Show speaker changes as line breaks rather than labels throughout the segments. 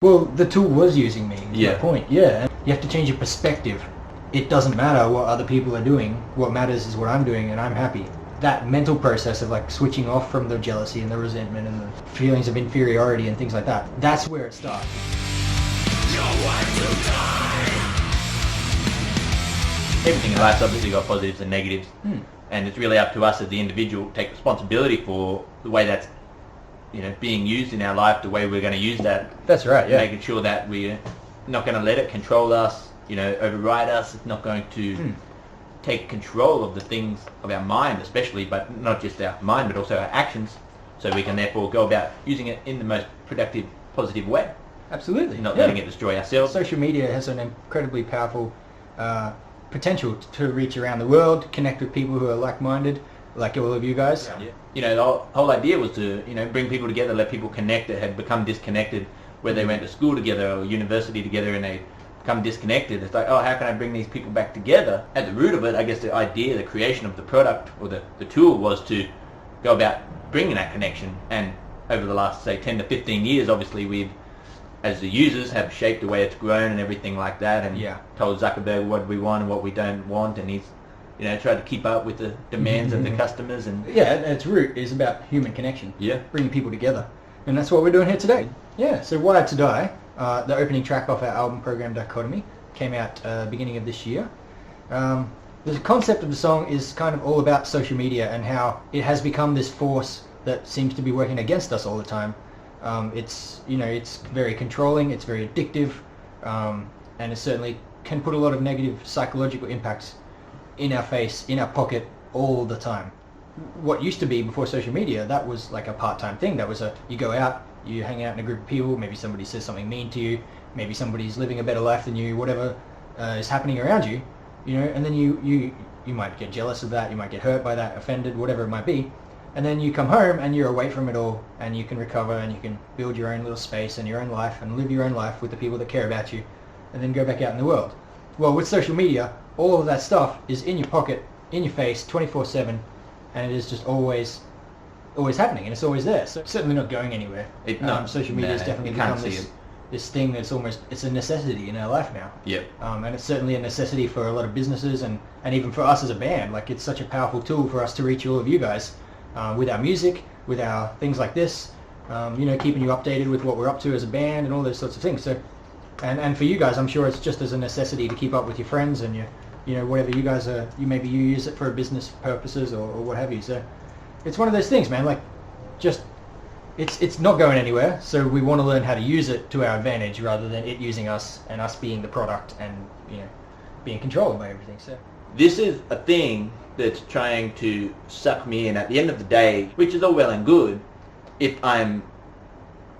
Well, the tool was using me.
Yeah.
My point. Yeah. You have to change your perspective. It doesn't matter what other people are doing. What matters is what I'm doing, and I'm happy. That mental process of like switching off from the jealousy and the resentment and the feelings of inferiority and things like that. That's where it starts.
Everything in life's obviously got positives and negatives, and it's really up to us as the individual to take responsibility for the way that's being used in our life, the way we're going to use that.
That's right. Yeah.
Making sure that we're not going to let it control us, override us. It's not going to take control of the things of our mind, especially, but not just our mind, but also our actions. So we can therefore go about using it in the most productive, positive way.
Absolutely.
Not letting it destroy ourselves.
Social media has an incredibly powerful potential to reach around the world, connect with people who are like-minded, like all of you guys.
Yeah. The whole idea was to, bring people together, let people connect that had become disconnected, whether they went to school together or university together and they become disconnected. It's like, how can I bring these people back together? At the root of it, I guess the idea, the creation of the product or the tool was to go about bringing that connection. And over the last, say, 10 to 15 years, obviously we've, as the users, have shaped the way it's grown and everything like that, and told Zuckerberg what we want and what we don't want, and he's tried to keep up with the demands of the customers. And
at its root is about human connection.
Yeah.
Bringing people together. And that's what we're doing here today. Yeah, so Wired to Die, the opening track off our album program Dichotomy, came out beginning of this year. The concept of the song is kind of all about social media and how it has become this force that seems to be working against us all the time. It's very controlling, it's very addictive, and it certainly can put a lot of negative psychological impacts in our face, in our pocket, all the time. What used to be before social media, that was like a part-time thing. That was you go out, you hang out in a group of people, maybe somebody says something mean to you, maybe somebody's living a better life than you, whatever is happening around you, and then you might get jealous of that, you might get hurt by that, offended, whatever it might be. And then you come home and you're away from it all, and you can recover and you can build your own little space and your own life and live your own life with the people that care about you, and then go back out in the world. Well, with social media, all of that stuff is in your pocket, in your face, 24/7, and it is just always happening, and it's always there. So it's certainly not going anywhere. Social media has definitely become this thing that's it's a necessity in our life now.
Yeah.
And it's certainly a necessity for a lot of businesses and even for us as a band. Like, it's such a powerful tool for us to reach all of you guys. With our music, with our things like this, keeping you updated with what we're up to as a band and all those sorts of things. So, and for you guys, I'm sure it's just as a necessity to keep up with your friends and whatever you guys are. Maybe you use it for business purposes or what have you. So, it's one of those things, man. Like, just it's not going anywhere. So we want to learn how to use it to our advantage rather than it using us and us being the product and being controlled by everything. So
this is a thing that's trying to suck me in at the end of the day, which is all well and good if I'm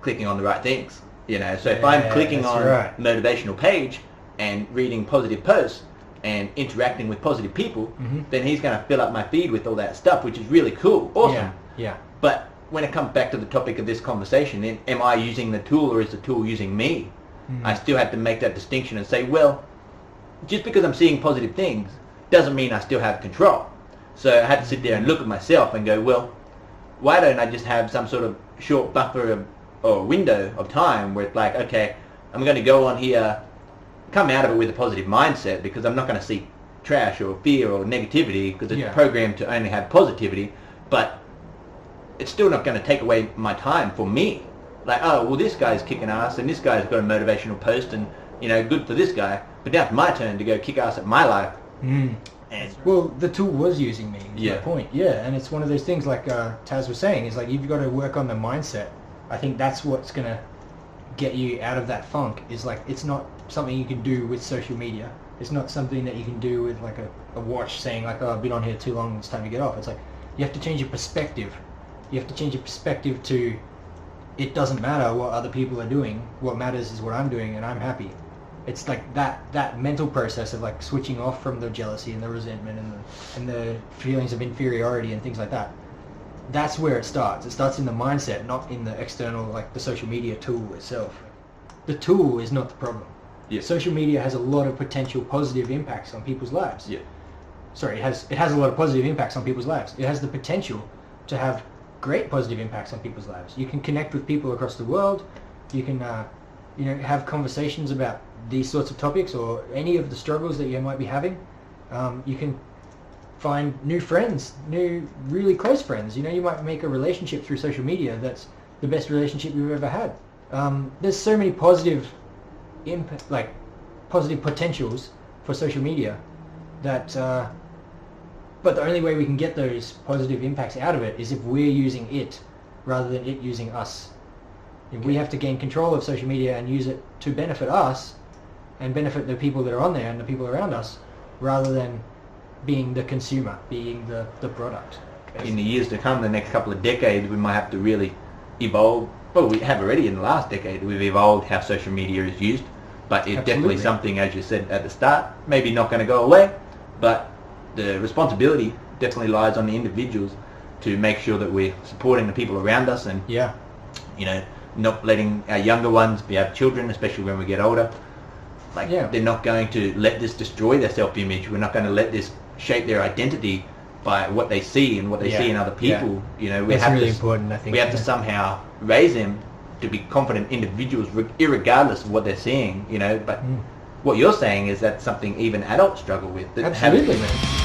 clicking on the right things. So if I'm clicking on motivational page and reading positive posts and interacting with positive people, then he's going to fill up my feed with all that stuff, which is really cool, awesome.
Yeah.
But when it comes back to the topic of this conversation, then am I using the tool or is the tool using me? I still have to make that distinction and say, well, just because I'm seeing positive things doesn't mean I still have control. So I had to sit there and look at myself and go, well, why don't I just have some sort of short buffer or window of time where it's like, okay, I'm going to go on here, come out of it with a positive mindset, because I'm not going to see trash or fear or negativity, because it's programmed to only have positivity, but it's still not going to take away my time for me. Like, oh, well, this guy's kicking ass and this guy's got a motivational post and, good for this guy, but now it's my turn to go kick ass at my life. And
well, the tool was using me. My point. And it's one of those things, like Taz was saying, is like you've got to work on the mindset. I think that's what's going to get you out of that funk. Is like, it's not something you can do with social media. It's not something that you can do with like a watch saying like, oh, I've been on here too long, it's time to get off. It's like you have to change your perspective. You have to change your perspective to, it doesn't matter what other people are doing. What matters is what I'm doing, and I'm happy. It's like that mental process of like switching off from the jealousy and the resentment and the feelings of inferiority and things like that. That's where it starts. It starts in the mindset, not in the external, like the social media tool itself. The tool is not the problem.
Yeah.
Social media has a lot of potential positive impacts on people's lives.
Yeah.
Sorry, it has a lot of positive impacts on people's lives. It has the potential to have great positive impacts on people's lives. You can connect with people across the world. You can have conversations about these sorts of topics or any of the struggles that you might be having, you can find new friends, new really close friends. You might make a relationship through social media that's the best relationship you've ever had. There's so many positive positive potentials for social media that but the only way we can get those positive impacts out of it is if we're using it rather than it using us. If we have to gain control of social media and use it to benefit us and benefit the people that are on there and the people around us, rather than being the consumer, being the product.
In the years to come, the next couple of decades, we might have to really evolve. Well, we have already in the last decade. We've evolved how social media is used, but it's definitely something, as you said at the start, maybe not going to go away, but the responsibility definitely lies on the individuals to make sure that we're supporting the people around us and not letting our younger ones, our children, especially when we get older, they're not going to let this destroy their self-image. We're not going to let this shape their identity by what they see and what they see in other people.
That's really important, I think.
We have to somehow raise them to be confident individuals, irregardless of what they're seeing. But what you're saying is that's something even adults struggle with.
Absolutely, man.